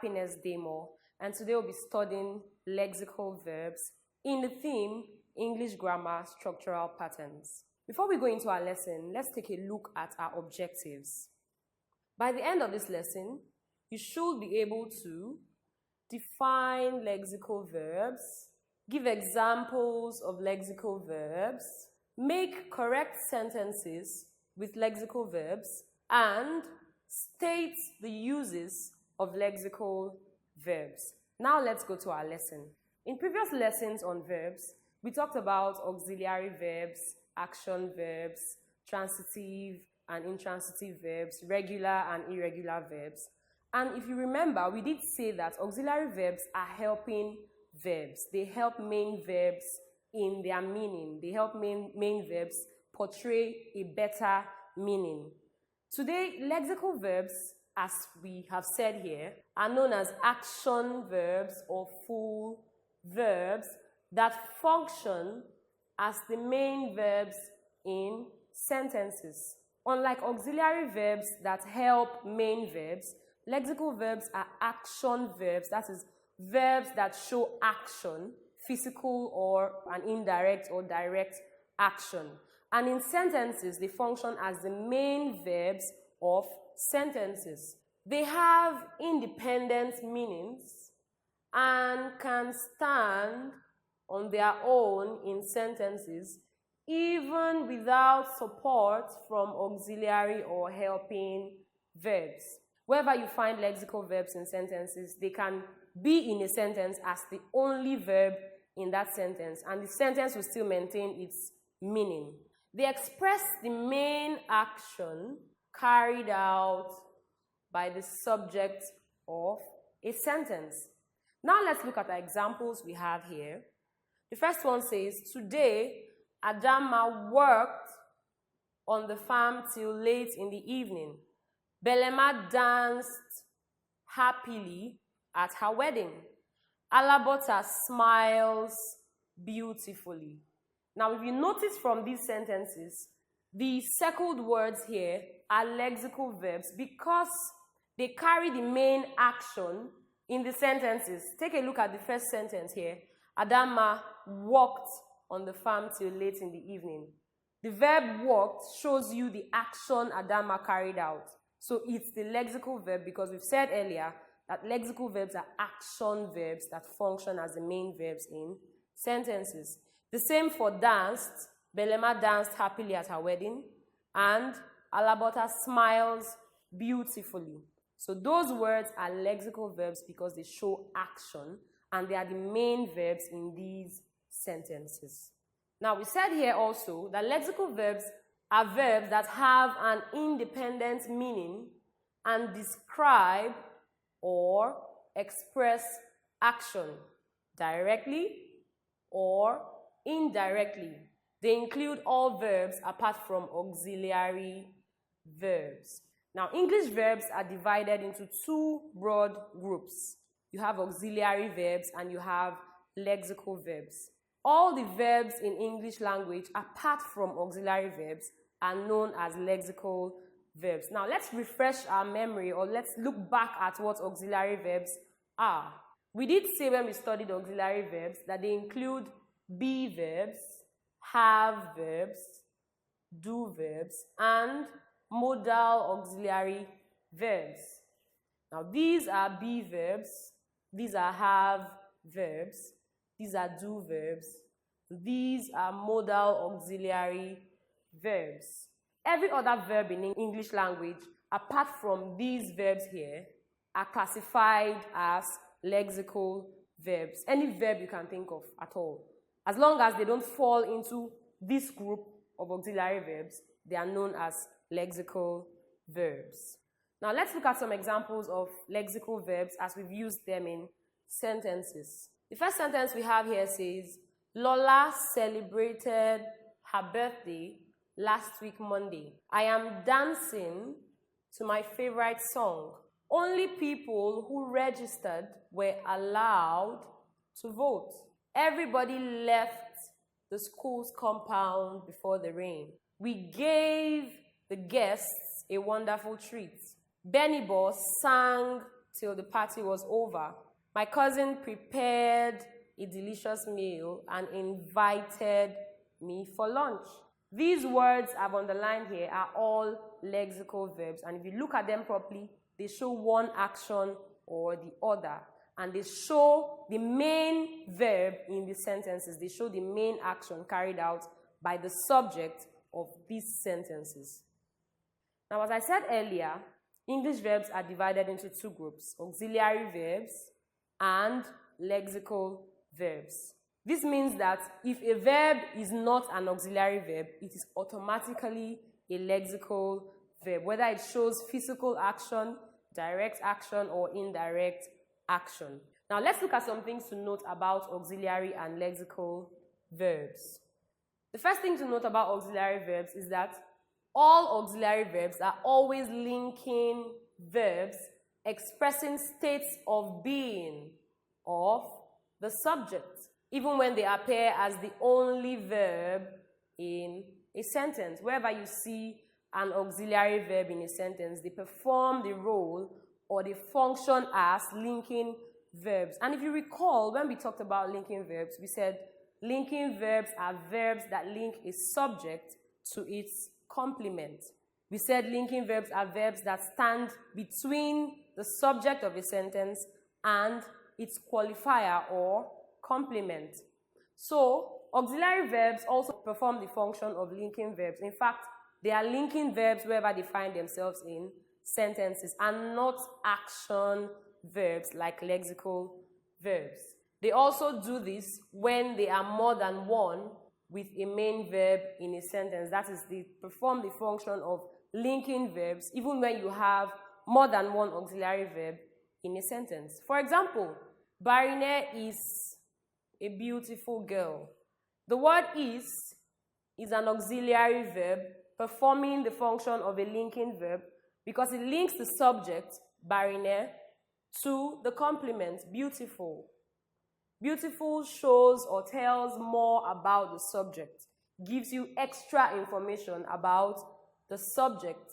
Happiness Demo, and today we'll be studying lexical verbs in the theme English Grammar Structural Patterns. Before we go into our lesson, let's take a look at our objectives. By the end of this lesson, you should be able to define lexical verbs, give examples of lexical verbs, make correct sentences with lexical verbs, and state the uses of lexical verbs. Now let's go to our lesson. In previous lessons on verbs, we talked about auxiliary verbs, action verbs, transitive and intransitive verbs, regular and irregular verbs. And if you remember, we did say that auxiliary verbs are helping verbs. They help main verbs in their meaning. They help main verbs portray a better meaning. Today, lexical verbs, as we have said here, are known as action verbs or full verbs that function as the main verbs in sentences. Unlike auxiliary verbs that help main verbs, lexical verbs are action verbs, that is, verbs that show action, physical or an indirect or direct action. And in sentences, they function as the main verbs of sentences. They have independent meanings and can stand on their own in sentences even without support from auxiliary or helping verbs. Wherever you find lexical verbs in sentences, they can be in a sentence as the only verb in that sentence, and the sentence will still maintain its meaning. They express the main action carried out by the subject of a sentence. Now let's look at the examples we have here. The first one says, today, Adama worked on the farm till late in the evening. Belema danced happily at her wedding. Alabota smiles beautifully. Now, if you notice from these sentences, the circled words here are lexical verbs because they carry the main action in the sentences. Take a look at the first sentence here. Adama walked on the farm till late in the evening. The verb walked shows you the action Adama carried out. So it's the lexical verb because we've said earlier that lexical verbs are action verbs that function as the main verbs in sentences. The same for danced. Belema danced happily at her wedding. And Alabota smiles beautifully. So those words are lexical verbs because they show action and they are the main verbs in these sentences. Now we said here also that lexical verbs are verbs that have an independent meaning and describe or express action directly or indirectly. They include all verbs apart from auxiliary verbs. Now, English verbs are divided into two broad groups. You have auxiliary verbs and you have lexical verbs. All the verbs in English language, apart from auxiliary verbs, are known as lexical verbs. Now, let's refresh our memory or let's look back at what auxiliary verbs are. We did say when we studied auxiliary verbs that they include be verbs, have verbs, do verbs, and modal auxiliary verbs. Now, these are be verbs, these are have verbs, these are do verbs, these are modal auxiliary verbs. Every other verb in English language, apart from these verbs here, are classified as lexical verbs. Any verb you can think of at all. As long as they don't fall into this group of auxiliary verbs, they are known as lexical verbs. Now let's look at some examples of lexical verbs as we've used them in sentences. The first sentence we have here says, Lola celebrated her birthday last week Monday. I am dancing to my favorite song. Only people who registered were allowed to vote. Everybody left the school's compound before the rain. We gave the guests a wonderful treat. Benny Boss sang till the party was over. My cousin prepared a delicious meal and invited me for lunch. These words I've underlined here are all lexical verbs, and if you look at them properly, they show one action or the other, and they show the main verb in the sentences. They show the main action carried out by the subject of these sentences. Now, as I said earlier, English verbs are divided into two groups: auxiliary verbs and lexical verbs. This means that if a verb is not an auxiliary verb, it is automatically a lexical verb, whether it shows physical action, direct action, or indirect action. Now, let's look at some things to note about auxiliary and lexical verbs. The first thing to note about auxiliary verbs is that all auxiliary verbs are always linking verbs expressing states of being of the subject, even when they appear as the only verb in a sentence. Wherever you see an auxiliary verb in a sentence, they perform the role or they function as linking verbs. And if you recall, when we talked about linking verbs, we said linking verbs are verbs that link a subject to its complement. We said linking verbs are verbs that stand between the subject of a sentence and its qualifier or complement. So, auxiliary verbs also perform the function of linking verbs. In fact, they are linking verbs wherever they find themselves in sentences and not action verbs like lexical verbs. They also do this when they are more than one with a main verb in a sentence. That is, they perform the function of linking verbs even when you have more than one auxiliary verb in a sentence. For example, Barine is a beautiful girl. The word is an auxiliary verb performing the function of a linking verb because it links the subject, Barine, to the complement, beautiful. Beautiful shows or tells more about the subject, gives you extra information about the subject.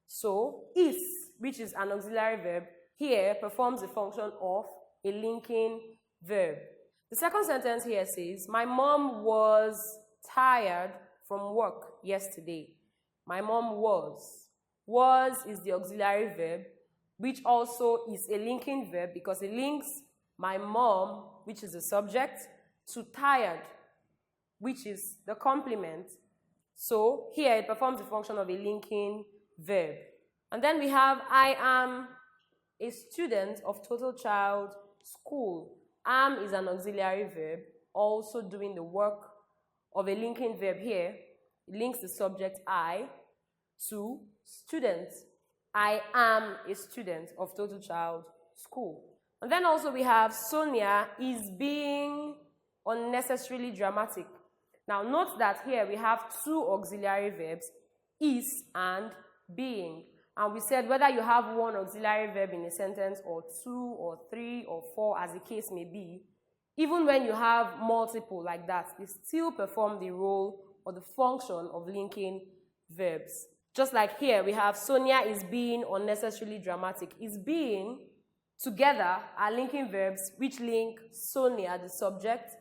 So, is, which is an auxiliary verb, here performs the function of a linking verb. The second sentence here says, my mom was tired from work yesterday. My mom was. Was is the auxiliary verb, which also is a linking verb because it links my mom, which is the subject, to tired, which is the complement. So here it performs the function of a linking verb. And then we have, I am a student of Total Child School. Am is an auxiliary verb, also doing the work of a linking verb here. It links the subject I to student. I am a student of Total Child School. And then also we have Sonia is being unnecessarily dramatic. Now note that here we have two auxiliary verbs, is and being. And we said whether you have one auxiliary verb in a sentence or two or three or four as the case may be, even when you have multiple like that, they still perform the role or the function of linking verbs. Just like here, we have Sonia is being unnecessarily dramatic. Is being together are linking verbs which link Sonia, the subject,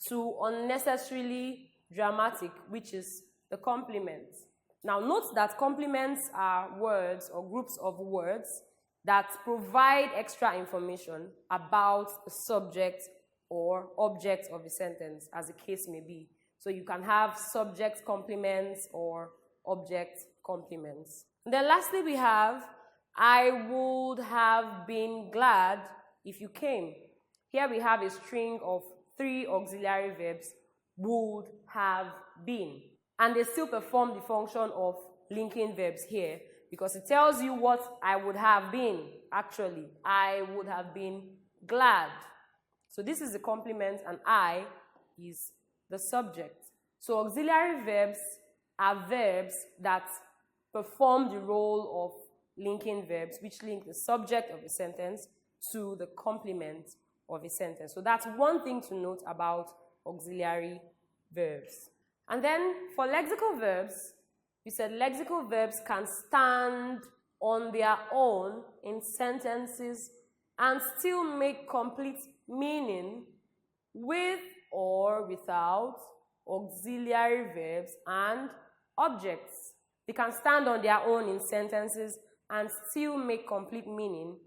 to unnecessarily dramatic, which is the complement. Now note that complements are words or groups of words that provide extra information about the subject or object of a sentence, as the case may be. So you can have subject complements or object complements. And then lastly we have, I would have been glad if you came. Here we have a string of three auxiliary verbs, would have been. And they still perform the function of linking verbs here because it tells you what I would have been. Actually, I would have been glad. So this is the complement and I is the subject. So auxiliary verbs are verbs that perform the role of linking verbs which link the subject of a sentence to the complement of a sentence. So that's one thing to note about auxiliary verbs. And then for lexical verbs, we said lexical verbs can stand on their own in sentences and still make complete meaning with or without auxiliary verbs and objects. They can stand on their own in sentences and still make complete meaning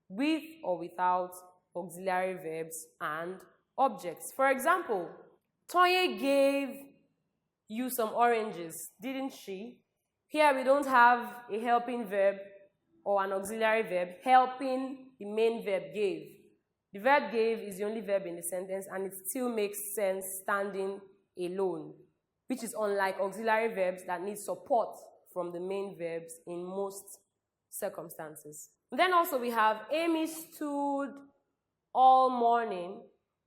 with or without auxiliary verbs and objects. For example, Toye gave you some oranges, didn't she? Here we don't have a helping verb or an auxiliary verb helping the main verb gave. The verb gave is the only verb in the sentence and it still makes sense standing alone, which is unlike auxiliary verbs that need support from the main verbs in most circumstances. And then also we have Amy stood all morning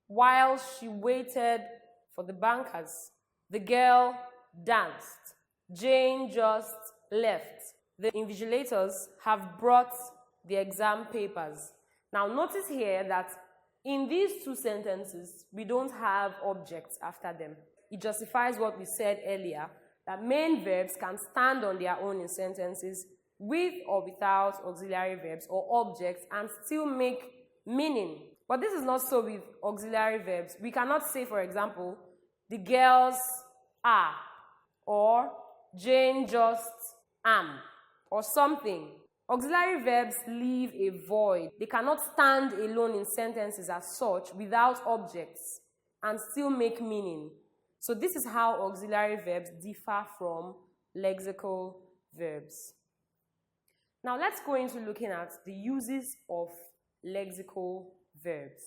while she waited for the bankers. The girl danced. Jane just left. The invigilators have brought the exam papers. Now notice here that in these two sentences, we don't have objects after them. It justifies what we said earlier, that main verbs can stand on their own in sentences with or without auxiliary verbs or objects and still make meaning. But this is not so with auxiliary verbs. We cannot say, for example, the girls are, or Jane just am, or something. Auxiliary verbs leave a void. They cannot stand alone in sentences as such without objects and still make meaning. So this is how auxiliary verbs differ from lexical verbs. Now let's go into looking at the uses of lexical verbs.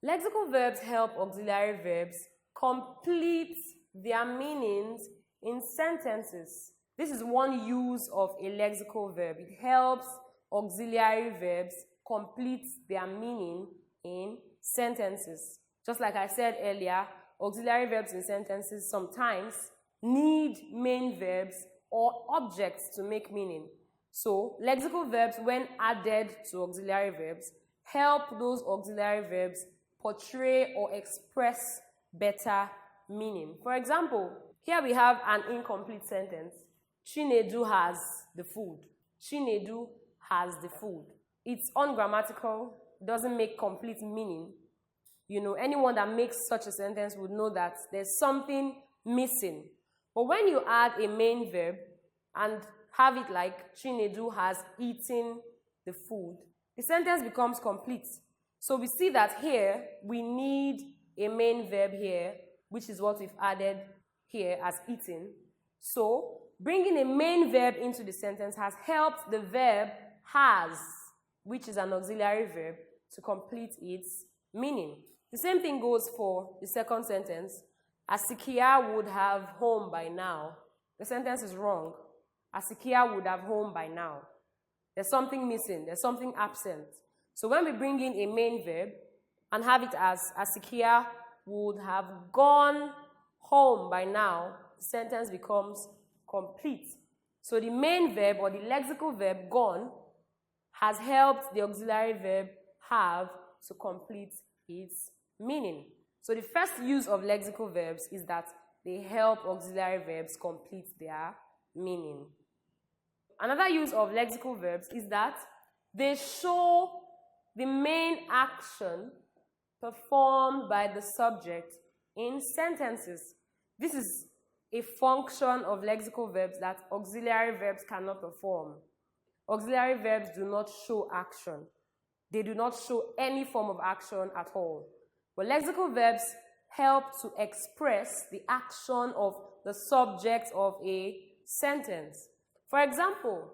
Lexical verbs help auxiliary verbs complete their meanings in sentences. This is one use of a lexical verb. It helps auxiliary verbs complete their meaning in sentences. Just like I said earlier, auxiliary verbs in sentences sometimes need main verbs or objects to make meaning. So, lexical verbs, when added to auxiliary verbs, help those auxiliary verbs portray or express better meaning. For example, here we have an incomplete sentence. Chinedu has the food. Chinedu has the food. It's ungrammatical, doesn't make complete meaning. You know, anyone that makes such a sentence would know that there's something missing. But when you add a main verb and have it like Chinedu has eaten the food, the sentence becomes complete. So we see that here we need a main verb here, which is what we've added here as eaten. So bringing a main verb into the sentence has helped the verb has, which is an auxiliary verb, to complete its meaning. The same thing goes for the second sentence. Asikia would have home by now. The sentence is wrong. Asikia would have home by now. There's something missing. There's something absent. So when we bring in a main verb and have it as Asikia would have gone home by now, the sentence becomes complete. So the main verb or the lexical verb gone has helped the auxiliary verb have to complete its meaning. So the first use of lexical verbs is that they help auxiliary verbs complete their meaning. Another use of lexical verbs is that they show the main action performed by the subject in sentences. This is a function of lexical verbs that auxiliary verbs cannot perform. Auxiliary verbs do not show action. They do not show any form of action at all. But lexical verbs help to express the action of the subject of a sentence. For example,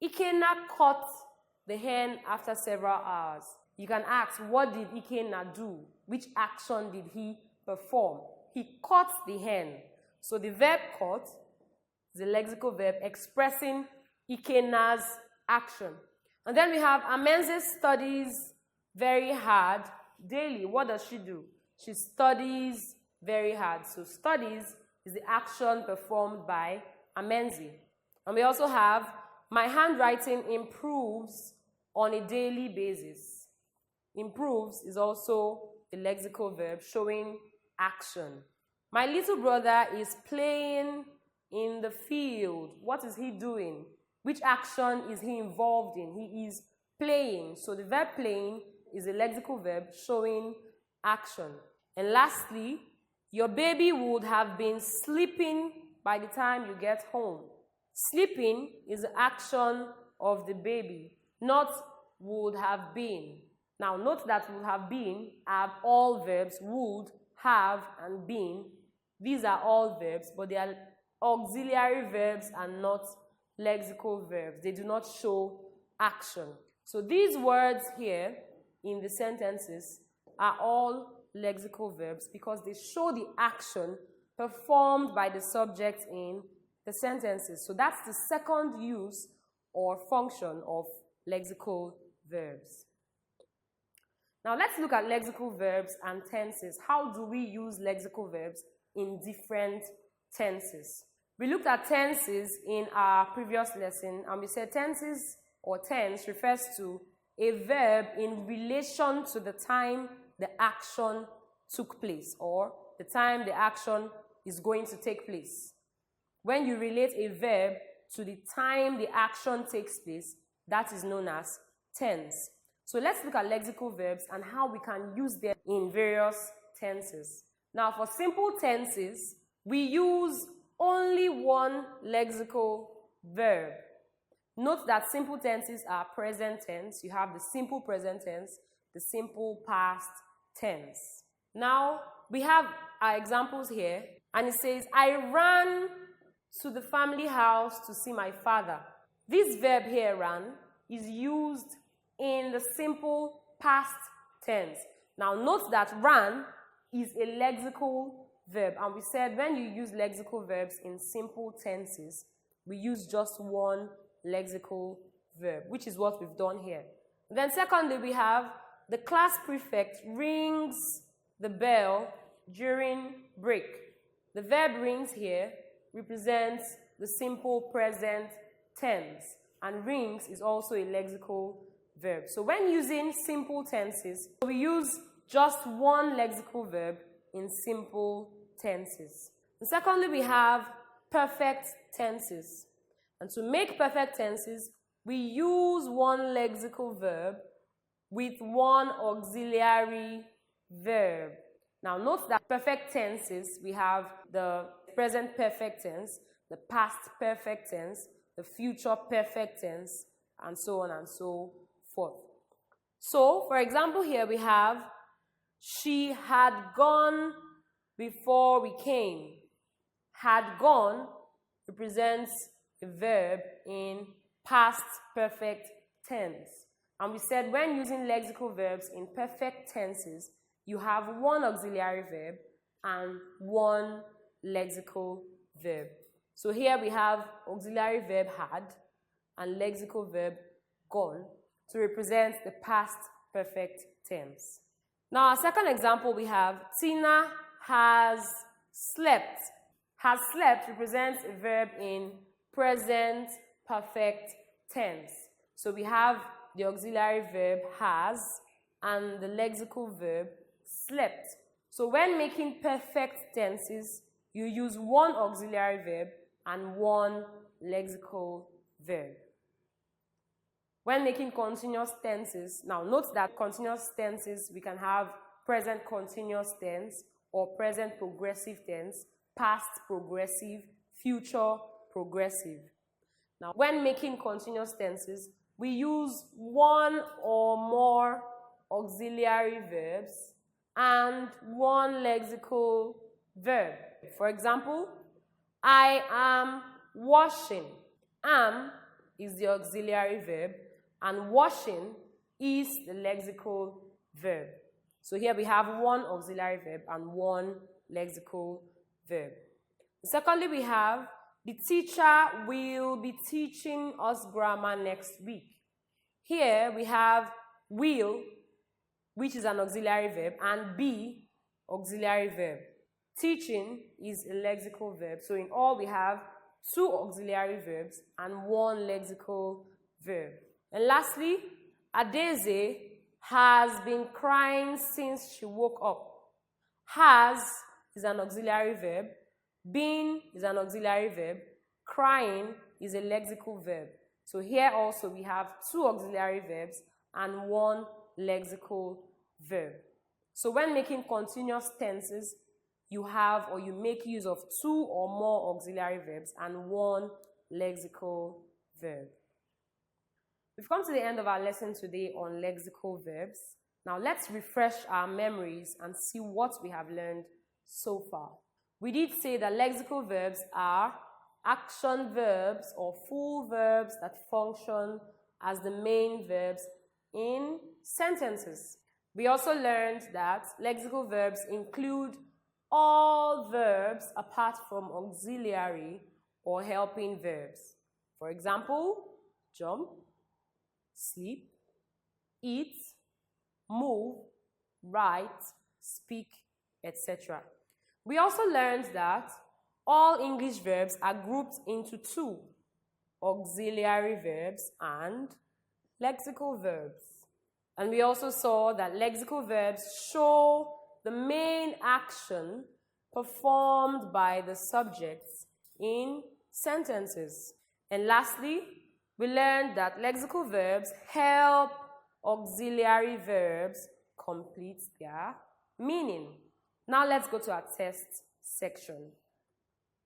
Ikenna caught the hen after several hours. You can ask, what did Ikenna do? Which action did he perform? He caught the hen. So the verb caught is a lexical verb expressing Ikenna's action. And then we have Amenze studies very hard daily. What does she do? She studies very hard. So studies is the action performed by Amenze. And we also have my handwriting improves on a daily basis. Improves is also a lexical verb showing action. My little brother is playing in the field. What is he doing? Which action is he involved in? He is playing. So the verb playing is a lexical verb showing action. And lastly, your baby would have been sleeping by the time you get home. Sleeping is the action of the baby, not would have been. Now note that would have been are all verbs, would, have, and been. These are all verbs, but they are auxiliary verbs and not lexical verbs. They do not show action. So these words here in the sentences are all lexical verbs because they show the action performed by the subject in the sentences. So that's the second use or function of lexical verbs. Now let's look at lexical verbs and tenses. How do we use lexical verbs in different tenses? We looked at tenses in our previous lesson, and we said tenses or tense refers to a verb in relation to the time the action took place or the time the action is going to take place. When you relate a verb to the time the action takes place, that is known as tense. So let's look at lexical verbs and how we can use them in various tenses. Now for simple tenses, we use only one lexical verb. Note that simple tenses are present tense. You have the simple present tense, the simple past tense. Now we have our examples here, and it says, I ran to the family house to see my father. This verb here, ran, is used in the simple past tense. Now note that ran is a lexical verb, and we said when you use lexical verbs in simple tenses, we use just one lexical verb, which is what we've done here. Then secondly, we have the class prefect rings the bell during break. The verb rings here represents the simple present tense, and rings is also a lexical verb. So when using simple tenses, we use just one lexical verb in simple tenses. And secondly, we have perfect tenses. And to make perfect tenses, we use one lexical verb with one auxiliary verb. Now note that perfect tenses, we have the present perfect tense, the past perfect tense, the future perfect tense, and so on and so forth. So, for example, here we have, she had gone before we came. Had gone represents a verb in past perfect tense. And we said when using lexical verbs in perfect tenses, you have one auxiliary verb and one lexical verb. So here we have auxiliary verb had and lexical verb gone to represent the past perfect tense. Now our second example, we have Tina has slept. Has slept represents a verb in present perfect tense. So we have the auxiliary verb has and the lexical verb slept. So when making perfect tenses, you use one auxiliary verb and one lexical verb. When making continuous tenses, now note that continuous tenses, we can have present continuous tense or present progressive tense, past progressive, future progressive. Now, when making continuous tenses, we use one or more auxiliary verbs and one lexical verb. For example, I am washing. Am is the auxiliary verb and washing is the lexical verb. So here we have one auxiliary verb and one lexical verb. Secondly, we have the teacher will be teaching us grammar next week. Here we have will, which is an auxiliary verb, and be, auxiliary verb. Teaching is a lexical verb. So in all, we have two auxiliary verbs and one lexical verb. And lastly, Adeze has been crying since she woke up. Has is an auxiliary verb. Been is an auxiliary verb. Crying is a lexical verb. So here also we have 2 auxiliary verbs and 1 lexical verb. So when making continuous tenses, you have or you make use of 2 or more auxiliary verbs and 1 lexical verb. We've come to the end of our lesson today on lexical verbs. Now let's refresh our memories and see what we have learned so far. We did say that lexical verbs are action verbs or full verbs that function as the main verbs in sentences. We also learned that lexical verbs include all verbs apart from auxiliary or helping verbs. For example, jump, sleep, eat, move, write, speak, etc. We also learned that all English verbs are grouped into 2, auxiliary verbs and lexical verbs. And we also saw that lexical verbs show the main action performed by the subjects in sentences. And lastly, we learned that lexical verbs help auxiliary verbs complete their meaning. Now let's go to our test section.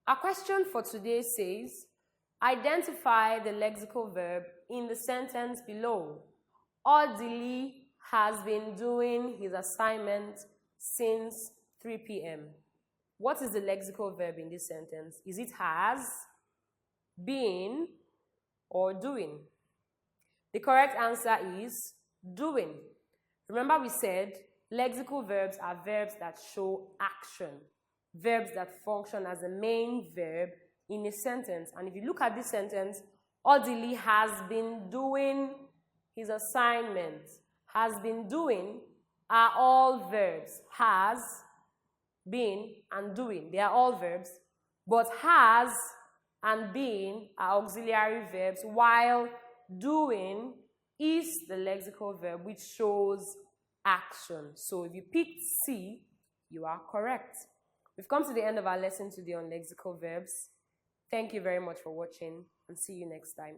Our question for today says, identify the lexical verb in the sentence below. Odili has been doing his assignment since 3 p.m. What is the lexical verb in this sentence? Is it has, been, or doing? The correct answer is doing. Remember we said lexical verbs are verbs that show action, verbs that function as a main verb in a sentence. And if you look at this sentence, Odili has been doing his assignment. Has been doing are all verbs. Has, been, and doing. They are all verbs. But has and been are auxiliary verbs, while doing is the lexical verb which shows action. So if you picked C, you are correct. We've come to the end of our lesson today on lexical verbs. Thank you very much for watching and see you next time.